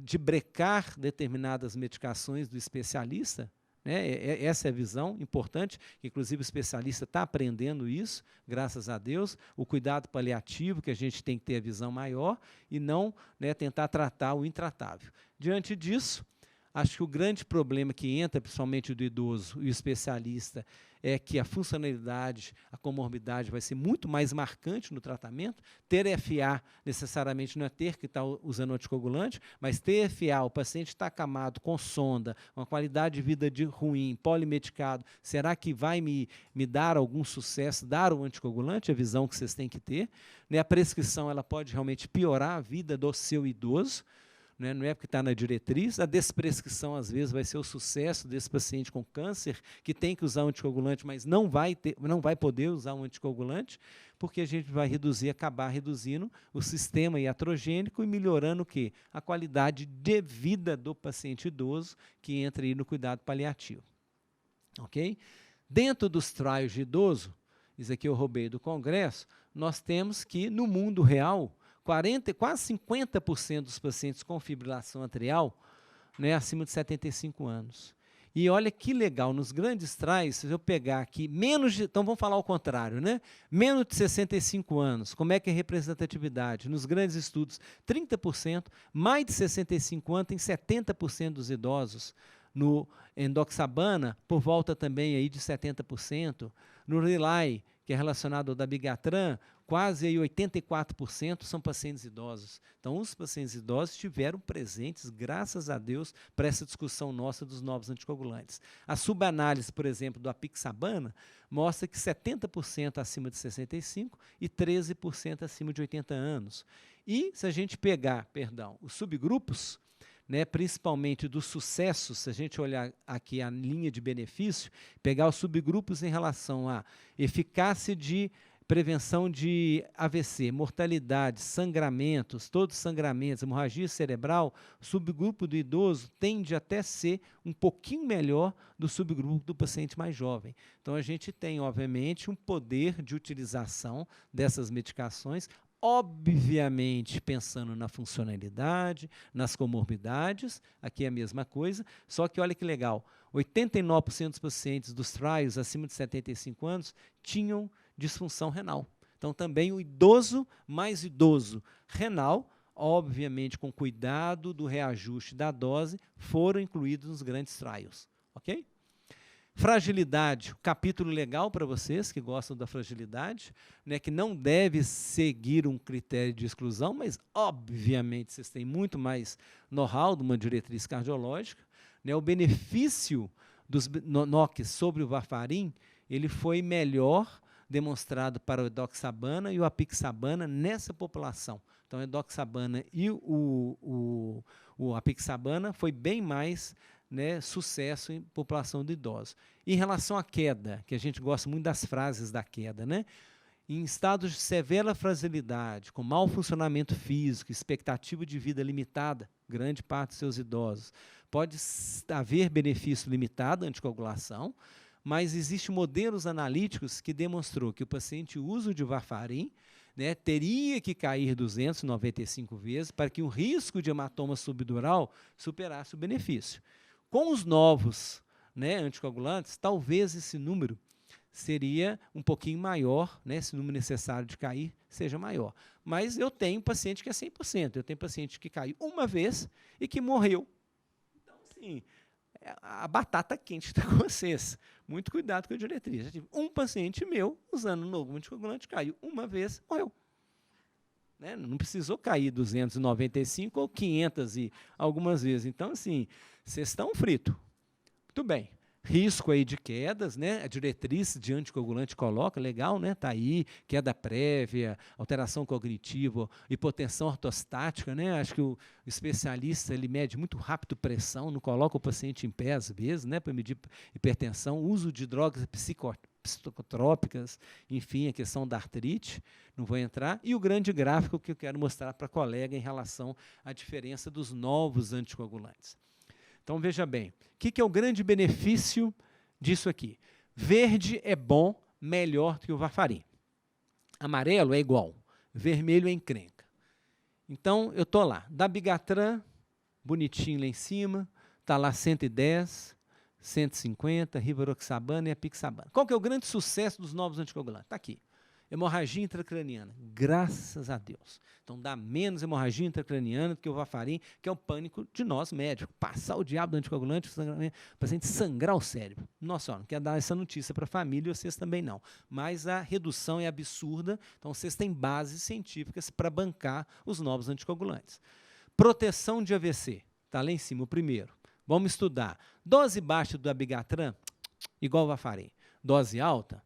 [SPEAKER 1] de brecar determinadas medicações do especialista, né? Essa é a visão importante, que inclusive o especialista está aprendendo isso, graças a Deus, o cuidado paliativo, que a gente tem que ter a visão maior, e não, né, tentar tratar o intratável. Diante disso, acho que o grande problema que entra, principalmente do idoso e o especialista, é que a funcionalidade, a comorbidade vai ser muito mais marcante no tratamento. TFA, necessariamente, não é ter que estar usando anticoagulante, mas TFA, o paciente está acamado com sonda, uma qualidade de vida ruim, polimedicado, será que vai me dar algum sucesso, dar um anticoagulante? É a visão que vocês têm que ter. Né? A prescrição ela pode realmente piorar a vida do seu idoso, né? Não é porque está na diretriz. A desprescrição, às vezes, vai ser o sucesso desse paciente com câncer, que tem que usar um anticoagulante, mas não vai poder usar um anticoagulante, porque a gente vai acabar reduzindo o sistema iatrogênico e melhorando o quê? A qualidade de vida do paciente idoso, que entra aí no cuidado paliativo. Ok? Dentro dos trials de idoso, isso aqui eu roubei do Congresso, nós temos que, no mundo real, quase 50% dos pacientes com fibrilação atrial, né, acima de 75 anos. E olha que legal, nos grandes trials, se eu pegar aqui, então vamos falar ao contrário, né? Menos de 65 anos, como é que é a representatividade? Nos grandes estudos, 30%, mais de 65 anos tem 70% dos idosos. No endoxabana, por volta também aí de 70%. No Relay, que é relacionado ao dabigatran, quase aí 84% são pacientes idosos. Então, os pacientes idosos estiveram presentes, graças a Deus, para essa discussão nossa dos novos anticoagulantes. A subanálise, por exemplo, do apixabana, mostra que 70% acima de 65 e 13% acima de 80 anos. E, se a gente pegar, os subgrupos, né, principalmente do sucesso, se a gente olhar aqui a linha de benefício, pegar os subgrupos em relação à eficácia de prevenção de AVC, mortalidade, sangramentos, todos os sangramentos, hemorragia cerebral, o subgrupo do idoso tende até ser um pouquinho melhor do subgrupo do paciente mais jovem. Então, a gente tem, obviamente, um poder de utilização dessas medicações, obviamente pensando na funcionalidade, nas comorbidades, aqui é a mesma coisa, só que olha que legal, 89% dos pacientes dos trials acima de 75 anos tinham disfunção renal. Então, também o idoso mais idoso renal, obviamente com cuidado do reajuste da dose, foram incluídos nos grandes trials. Ok? Fragilidade, capítulo legal para vocês que gostam da fragilidade, né, que não deve seguir um critério de exclusão, mas, obviamente, vocês têm muito mais know-how de uma diretriz cardiológica. Né, o benefício dos NOX sobre o varfarin, ele foi melhor demonstrado para o edoxabana e o apixabana nessa população. Então, o edoxabana e o apixabana foi bem mais, né, sucesso em população de idosos. Em relação à queda, que a gente gosta muito das frases da queda, né? Em estados de severa fragilidade, com mau funcionamento físico, expectativa de vida limitada, grande parte dos seus idosos, pode haver benefício limitado, anticoagulação, mas existem modelos analíticos que demonstrou que o paciente uso de varfarin, né, teria que cair 295 vezes para que o risco de hematoma subdural superasse o benefício. Com os novos, né, anticoagulantes, talvez esse número seria um pouquinho maior, né, esse número necessário de cair seja maior. Mas eu tenho paciente que é 100%, eu tenho paciente que caiu uma vez e que morreu. Então, assim, a batata quente está com vocês. Muito cuidado com a diretriz. Eu tive um paciente meu, usando um novo anticoagulante, caiu uma vez, morreu. Né? Não precisou cair 295 ou 500 e algumas vezes. Então, assim, vocês estão fritos. Muito bem. Risco aí de quedas, né? A diretriz de anticoagulante coloca, legal, né? Está aí, queda prévia, alteração cognitiva, hipotensão ortostática, né? Acho que o especialista ele mede muito rápido pressão, não coloca o paciente em pé às vezes, né? Para medir hipertensão, uso de drogas psicotrópicas, enfim, a questão da artrite, não vou entrar. E o grande gráfico que eu quero mostrar para a colega em relação à diferença dos novos anticoagulantes. Então, veja bem, o que é o grande benefício disso aqui? Verde é bom, melhor que o varfarin. Amarelo é igual, vermelho é encrenca. Então, eu estou lá, dabigatran, bonitinho lá em cima, está lá 110, 150, rivaroxabana e apixabana. Qual que é o grande sucesso dos novos anticoagulantes? Está aqui. Hemorragia intracraniana, graças a Deus. Então, dá menos hemorragia intracraniana do que o varfarin, que é o pânico de nós médicos. Passar o diabo do anticoagulante, o paciente sangrar o cérebro. Nossa, não quero dar essa notícia para a família e vocês também não. Mas a redução é absurda, então vocês têm bases científicas para bancar os novos anticoagulantes. Proteção de AVC, está lá em cima o primeiro. Vamos estudar. Dose baixa do abigatran, igual o varfarin. Dose alta,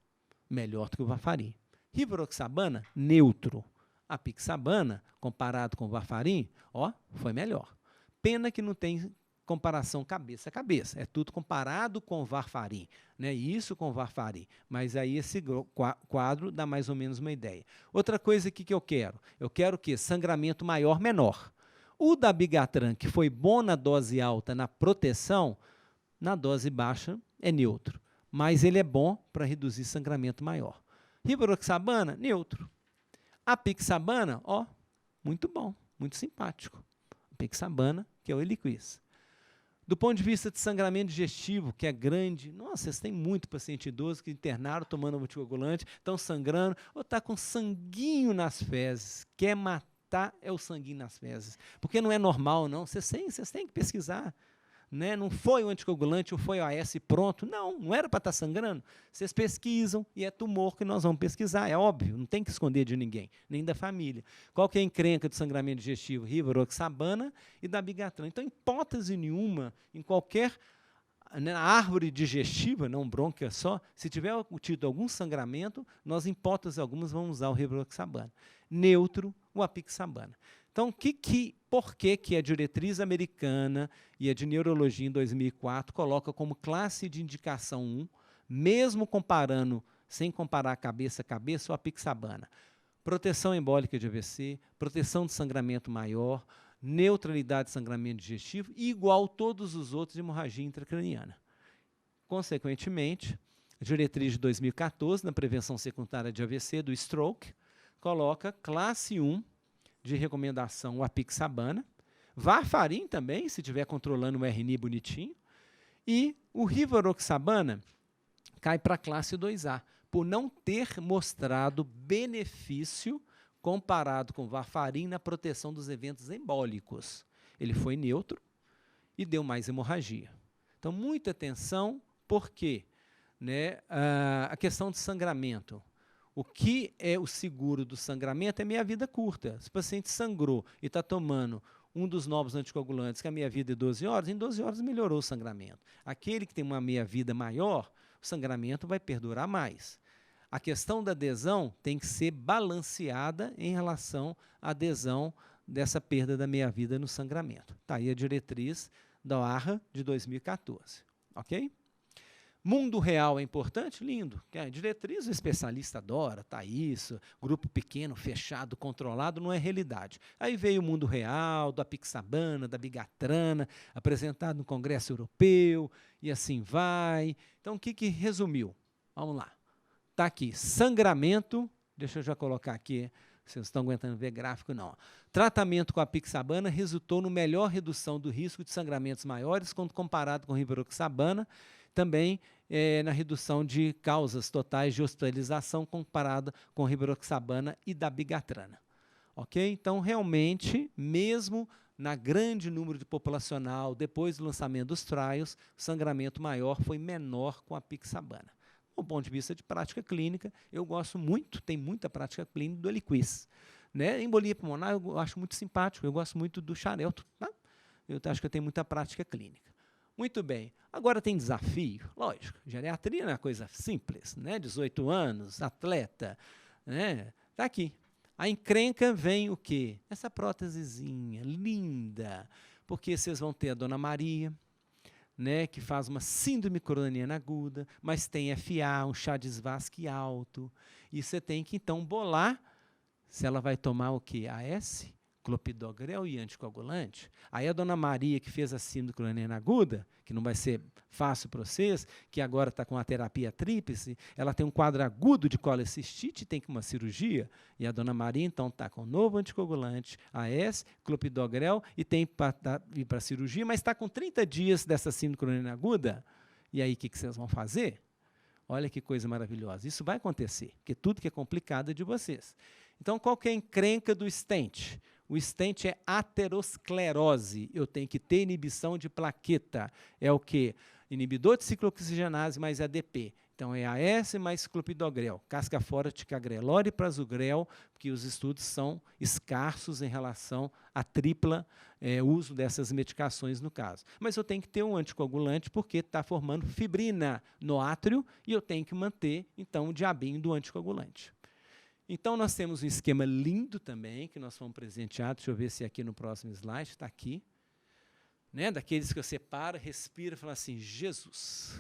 [SPEAKER 1] melhor do que o varfarin. Rivaroxabana, neutro. Apixabana, comparado com o varfarin, ó, foi melhor. Pena que não tem comparação cabeça a cabeça. É tudo comparado com o varfarin, né? Isso com o varfarin. Mas aí esse quadro dá mais ou menos uma ideia. Outra coisa aqui que eu quero. Eu quero o quê? Sangramento maior, menor. O da Abigatran, que foi bom na dose alta, na proteção, na dose baixa é neutro. Mas ele é bom para reduzir sangramento maior. Rivaroxabana, neutro. Apixabana, ó, muito bom, muito simpático. Apixabana, que é o Eliquis. Do ponto de vista de sangramento digestivo, que é grande, nossa, vocês têm muito paciente idoso que internaram tomando anticoagulante, estão sangrando, ou está com sanguinho nas fezes, quer matar é o sanguinho nas fezes. Porque não é normal, não, vocês têm que pesquisar. Né? Não foi o anticoagulante ou foi o AS pronto. Não era para estar sangrando. Vocês pesquisam e é tumor que nós vamos pesquisar, é óbvio, não tem que esconder de ninguém, nem da família. Qual que é a encrenca de sangramento digestivo? Rivaroxabana e da Abigatran. Então, hipótese nenhuma, em qualquer árvore digestiva, não brônquia só, se tiver tido algum sangramento, nós, em hipótese algumas, vamos usar o rivaroxabana. Neutro, o apixabana. Então, por que a diretriz americana e a de neurologia em 2004 coloca como classe de indicação 1, mesmo comparando, sem comparar cabeça a cabeça, o apixabana? Proteção embólica de AVC, proteção de sangramento maior, neutralidade de sangramento digestivo, igual todos os outros de hemorragia intracraniana. Consequentemente, a diretriz de 2014, na prevenção secundária de AVC, do stroke, coloca classe 1, de recomendação o apixabana, varfarin também, se estiver controlando o RNI bonitinho, e o rivaroxabana cai para a classe 2A, por não ter mostrado benefício comparado com o varfarin na proteção dos eventos embólicos. Ele foi neutro e deu mais hemorragia. Então, muita atenção, porque né, a questão de sangramento. O que é o seguro do sangramento é meia-vida curta. Se o paciente sangrou e está tomando um dos novos anticoagulantes, que a meia-vida é 12 horas, em 12 horas melhorou o sangramento. Aquele que tem uma meia-vida maior, o sangramento vai perdurar mais. A questão da adesão tem que ser balanceada em relação à adesão dessa perda da meia-vida no sangramento. Está aí a diretriz da ARRA de 2014. Ok? Mundo real é importante? Lindo. A diretriz, o especialista adora, tá isso, grupo pequeno, fechado, controlado, não é realidade. Aí veio o mundo real, do apixabana, da bigatrana, apresentado no Congresso Europeu, e assim vai. Então, o que resumiu? Vamos lá. Está aqui, sangramento, deixa eu já colocar aqui, vocês não estão aguentando ver gráfico, não. Tratamento com a apixabana resultou no melhor redução do risco de sangramentos maiores quando comparado com rivaroxabana, também na redução de causas totais de hospitalização comparada com rivaroxabana e da bigatrana. Ok? Então, realmente, mesmo na grande número de populacional, depois do lançamento dos trials, o sangramento maior foi menor com a apixabana. Do ponto de vista de prática clínica, eu gosto muito, tem muita prática clínica do Eliquis. Né? Embolia pulmonar eu acho muito simpático, eu gosto muito do Xarelto. Tá? Eu acho que eu tenho muita prática clínica. Muito bem. Agora tem desafio, lógico. Geriatria não é uma coisa simples, né? 18 anos, atleta, né? Tá aqui. A encrenca vem o quê? Essa prótesezinha linda, porque vocês vão ter a Dona Maria, né, que faz uma síndrome coronariana aguda, mas tem FA, um chá de Svasky alto, e você tem que, então, bolar se ela vai tomar o quê? AS, clopidogrel e anticoagulante. Aí a Dona Maria, que fez a síndrome coronariana aguda, que não vai ser fácil para vocês, que agora está com a terapia tríplice, ela tem um quadro agudo de colecistite, tem que uma cirurgia, e a Dona Maria, então, está com o novo anticoagulante, AS, clopidogrel, e tem para ir para a cirurgia, mas está com 30 dias dessa síndrome coronariana aguda, E aí, o que vocês vão fazer? Olha que coisa maravilhosa. Isso vai acontecer, porque tudo que é complicado é de vocês. Então, qual que é a encrenca do stent? O stent é aterosclerose. Eu tenho que ter inibição de plaqueta. É o quê? Inibidor de ciclooxigenase mais ADP. Então, é AS mais clopidogrel, casca fora, ticagrelor e prasugrel, porque os estudos são escassos em relação à tripla uso dessas medicações no caso. Mas eu tenho que ter um anticoagulante porque está formando fibrina no átrio e eu tenho que manter, então, o diabinho do anticoagulante. Então, nós temos um esquema lindo também, que nós fomos presenteados, deixa eu ver se aqui no próximo slide, está aqui, né, daqueles que você para, respira e fala assim, Jesus...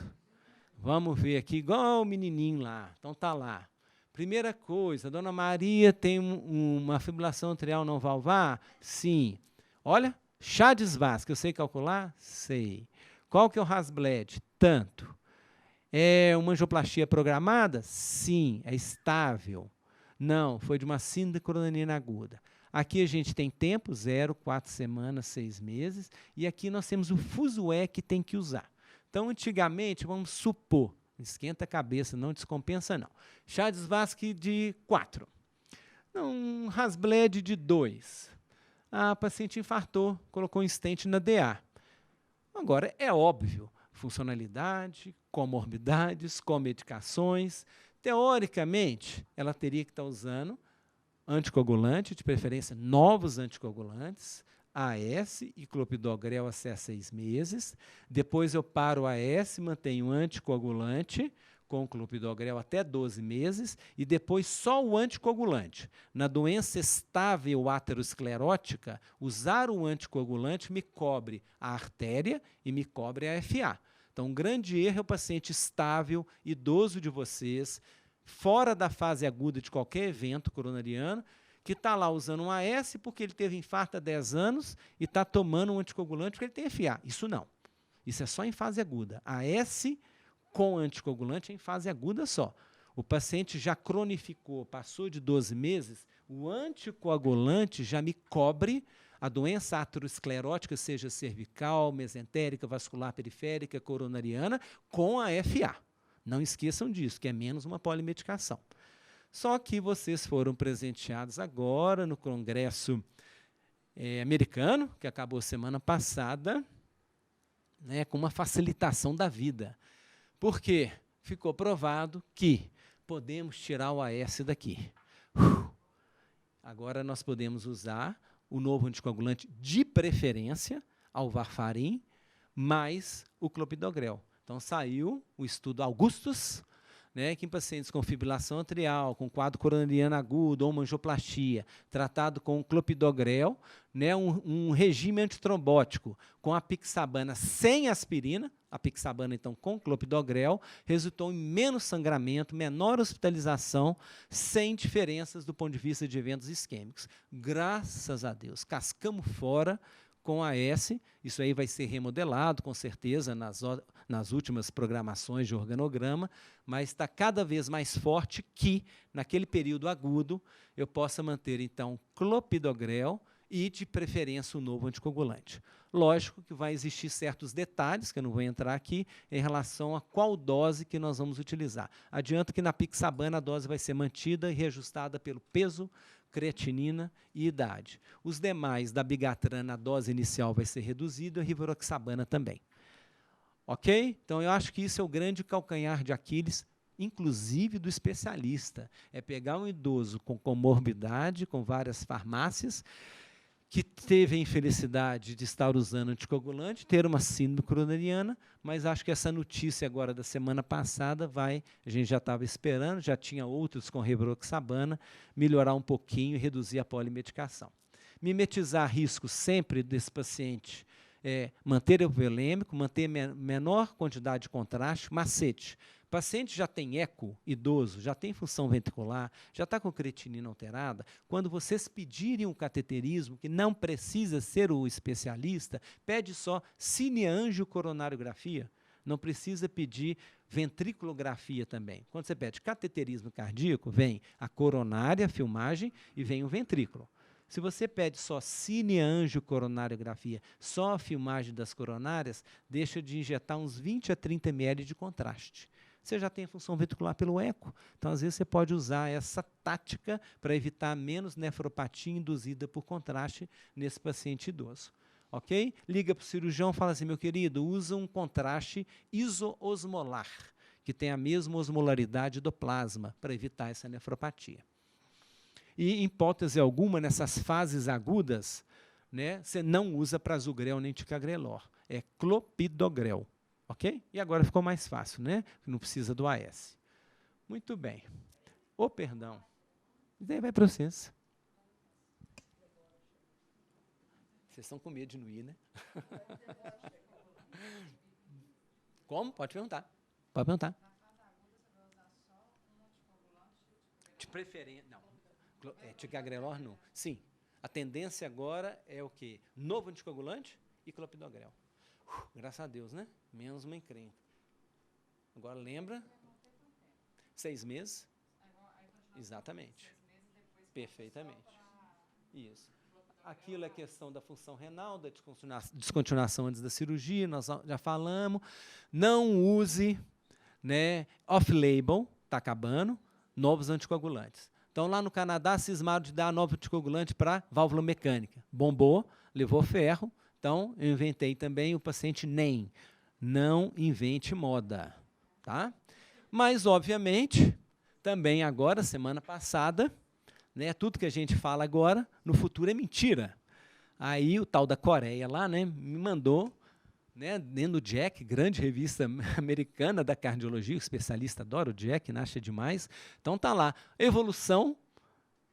[SPEAKER 1] Vamos ver aqui, igual o menininho lá. Então, está lá. Primeira coisa, a dona Maria tem uma fibrilação atrial não valvar? Sim. Olha, Chades-Vaz, que eu sei calcular? Sei. Qual que é o Hasbled? Tanto. É uma angioplastia programada? Sim. É estável? Não, foi de uma síndrome coronariana aguda. Aqui a gente tem tempo, 0, 4 semanas, 6 meses. E aqui nós temos o Fusué que tem que usar. Então, antigamente, vamos supor, esquenta a cabeça, não descompensa, não. Chades-Vasque de 4. Um Hasbled de 2. A paciente infartou, colocou um stent na DA. Agora, é óbvio, funcionalidade, comorbidades, comedicações. Teoricamente, ela teria que estar usando anticoagulante, de preferência novos anticoagulantes, AS e clopidogrel até 6 meses. Depois eu paro o AS, mantenho anticoagulante com clopidogrel até 12 meses e depois só o anticoagulante. Na doença estável aterosclerótica, usar o anticoagulante me cobre a artéria e me cobre a FA. Então, um grande erro é o paciente estável, idoso de vocês, fora da fase aguda de qualquer evento coronariano, que está lá usando um AS porque ele teve infarto há 10 anos e está tomando um anticoagulante porque ele tem FA. Isso não. Isso é só em fase aguda. AS com anticoagulante é em fase aguda só. O paciente já cronificou, passou de 12 meses, o anticoagulante já me cobre a doença aterosclerótica, seja cervical, mesentérica, vascular periférica, coronariana, com a FA. Não esqueçam disso, que é menos uma polimedicação. Só que vocês foram presenteados agora no Congresso americano, que acabou semana passada, né, com uma facilitação da vida. Por quê? Ficou provado que podemos tirar o AS daqui. Agora nós podemos usar o novo anticoagulante de preferência, ao varfarin, mais o clopidogrel. Então saiu o estudo Augustus, né, que em pacientes com fibrilação atrial, com quadro coronariano agudo ou uma angioplastia, tratado com clopidogrel, né, um regime antitrombótico com apixabana sem aspirina, apixabana então com clopidogrel, resultou em menos sangramento, menor hospitalização, sem diferenças do ponto de vista de eventos isquêmicos. Graças a Deus, cascamos fora com a S, isso aí vai ser remodelado, com certeza, nas últimas programações de organograma, mas está cada vez mais forte que, naquele período agudo, eu possa manter, então, clopidogrel e, de preferência, o novo anticoagulante. Lógico que vai existir certos detalhes, que eu não vou entrar aqui, em relação a qual dose que nós vamos utilizar. Adianto que na pixabana a dose vai ser mantida e reajustada pelo peso, creatinina e idade. Os demais, da bigatrana, a dose inicial vai ser reduzida e a rivaroxabana também. Ok? Então, eu acho que isso é o grande calcanhar de Aquiles, inclusive do especialista. É pegar um idoso com comorbidade, com várias farmácias, que teve a infelicidade de estar usando anticoagulante, ter uma síndrome coronariana, mas acho que essa notícia agora da semana passada a gente já estava esperando, já tinha outros com rivaroxabana, melhorar um pouquinho e reduzir a polimedicação. Mimetizar risco sempre desse paciente, manter euvolêmico, manter menor quantidade de contraste, macete. O paciente já tem eco, idoso, já tem função ventricular, já está com creatinina alterada. Quando vocês pedirem um cateterismo, que não precisa ser o especialista, pede só cineangiocoronariografia, não precisa pedir ventriculografia também. Quando você pede cateterismo cardíaco, vem a coronária, a filmagem, e vem o ventrículo. Se você pede só cineangiocoronariografia, só a filmagem das coronárias, deixa de injetar uns 20 a 30 ml de contraste. Você já tem a função ventricular pelo eco, então às vezes você pode usar essa tática para evitar menos nefropatia induzida por contraste nesse paciente idoso. Ok? Liga para o cirurgião e fala assim, meu querido, usa um contraste isoosmolar, que tem a mesma osmolaridade do plasma, para evitar essa nefropatia. E, em hipótese alguma, nessas fases agudas, né, você não usa prasugrel nem ticagrelor, é clopidogrel. Ok? E agora ficou mais fácil, né? Não precisa do AS. Muito bem. Oh, perdão. E daí vai para vocês. Vocês estão com medo de não ir, né? Como? Pode perguntar. Pode perguntar. De preferência. Não. Ticagrelor, não. Sim. A tendência agora é o quê? Novo anticoagulante e clopidogrel. Graças a Deus, né? Menos uma encrenca. Agora lembra? 6 meses? Exatamente. Perfeitamente. Isso. Aquilo é questão da função renal, da descontinuação antes da cirurgia, nós já falamos. Não use, né, off-label, está acabando, novos anticoagulantes. Então, lá no Canadá, cismaram de dar novo anticoagulante para válvula mecânica. Bombou, levou ferro. Então, eu inventei também o paciente NEM. Não invente moda. Tá? Mas, obviamente, também agora, semana passada, né, tudo que a gente fala agora, no futuro é mentira. Aí o tal da Coreia lá, né, me mandou, né, dentro do Jack, grande revista americana da cardiologia, o especialista adora o Jack, acha demais. Então tá lá, evolução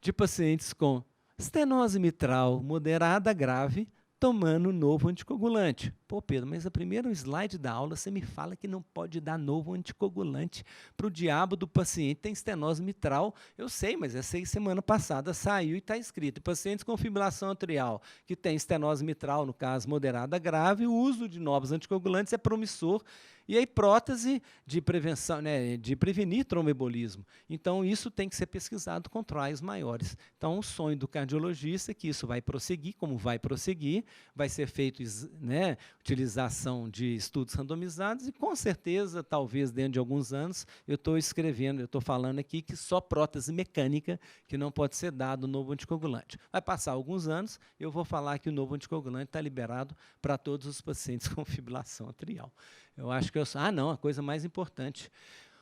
[SPEAKER 1] de pacientes com estenose mitral moderada grave, tomando novo anticoagulante. Pô, Pedro, mas no primeiro slide da aula você me fala que não pode dar novo anticoagulante para o diabo do paciente tem estenose mitral. Eu sei, mas essa aí semana passada saiu e está escrito. Pacientes com fibrilação atrial que tem estenose mitral, no caso moderada grave, o uso de novos anticoagulantes é promissor. E a hipótese de prevenção, né, de prevenir tromboembolismo. Então, isso tem que ser pesquisado com trials maiores. Então, o sonho do cardiologista é que isso vai prosseguir, como vai prosseguir, vai ser feito, né, utilização de estudos randomizados e, com certeza, talvez dentro de alguns anos, eu estou escrevendo, eu estou falando aqui que só prótese mecânica que não pode ser dado novo anticoagulante. Vai passar alguns anos, eu vou falar que o novo anticoagulante está liberado para todos os pacientes com fibrilação atrial. Eu acho que não, a coisa mais importante.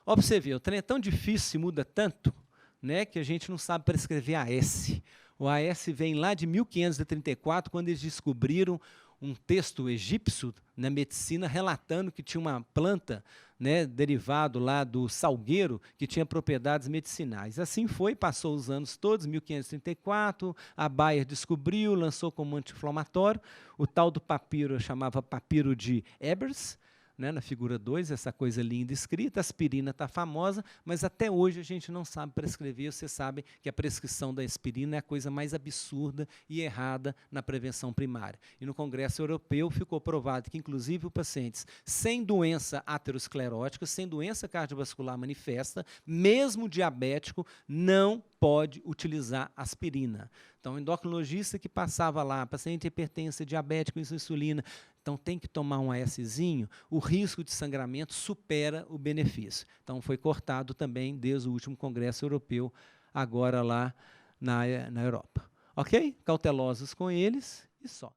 [SPEAKER 1] Ó, para você ver, o trem é tão difícil, muda tanto, né, que a gente não sabe prescrever AS. O AS vem lá de 1534, quando eles descobriram um texto egípcio na medicina relatando que tinha uma planta, né, derivado lá do salgueiro, que tinha propriedades medicinais. Assim foi, passou os anos todos, 1534, a Bayer descobriu, lançou como anti-inflamatório, o tal do papiro chamava papiro de Ebers, né, na figura 2, essa coisa linda escrita, a aspirina está famosa, mas até hoje a gente não sabe prescrever. Você sabe que a prescrição da aspirina é a coisa mais absurda e errada na prevenção primária. E no Congresso Europeu ficou provado que, inclusive, os pacientes sem doença aterosclerótica, sem doença cardiovascular manifesta, mesmo diabético, não pode utilizar aspirina. Então, o endocrinologista que passava lá, paciente hipertensa, diabético, insulina, então tem que tomar um ASzinho, o risco de sangramento supera o benefício. Então, foi cortado também desde o último Congresso Europeu, agora lá na Europa. Ok? Cautelosos com eles e só.